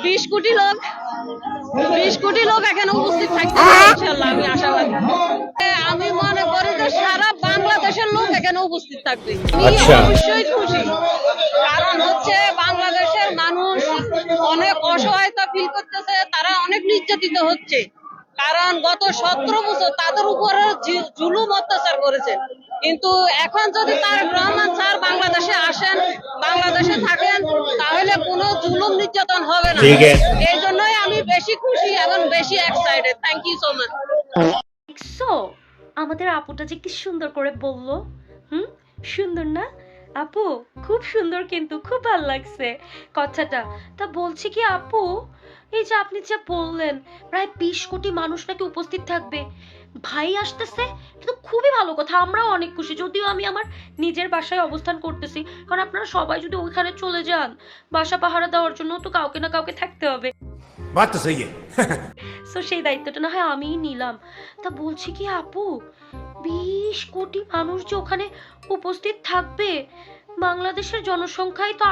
20 কোটি লোক 20 কোটি লোক এখানে উপস্থিত থাকতে ইনশাআল্লাহ আমি আশাবাদী। আমি মনে করি যে সারা বাংলাদেশের লোক এখানে উপস্থিত থাকবে। আমি অবশ্যই খুশি, কারণ হচ্ছে বাংলাদেশের মানুষ অনেক অসহায়তা ফিল করতেছে, তারা অনেক নির্যাতিত হচ্ছে। কারণ গত 17 বছর তাদের উপরে জুলুম অত্যাচার করেছে, কিন্তু এখন যদি তারেক রহমান স্যার বাংলাদেশে আসেন, বাংলাদেশে থাকেন, তাহলে কোনো জুলুম নির্যাতন হবে না। এই জন্যই আমি বেশি খুশি এবং বেশি excited. Thank you so much. So আমাদের আপুটা যে কি সুন্দর করে বললো, সুন্দর না আপু? খুব সুন্দর, কিন্তু খুব ভালো লাগছে কথাটা। তা বলছি কি আপু, এই যে আপনি যে বললেন প্রায় 20 কোটি মানুষ নাকি উপস্থিত থাকবে, ভাই আসতেছে, কিন্তু খুবই ভালো কথা, আমরাও অনেক খুশি। যদিও আমি আমার নিজের বাসায় অবস্থান করতেছি, কারণ আপনারা সবাই যদি ওইখানে চলে যান, বাসা পাহারা দেওয়ার জন্য তো কাউকে না কাউকে থাকতে হবে। বাত তো সহি সো সেই দায়িত্বটা না হয় আমিই নিলাম। তা বলছি কি আপু, 20 কোটি মানুষ যে ওখানে উপস্থিত থাকবে, বাংলাদেশের জনসংখ্যাই তো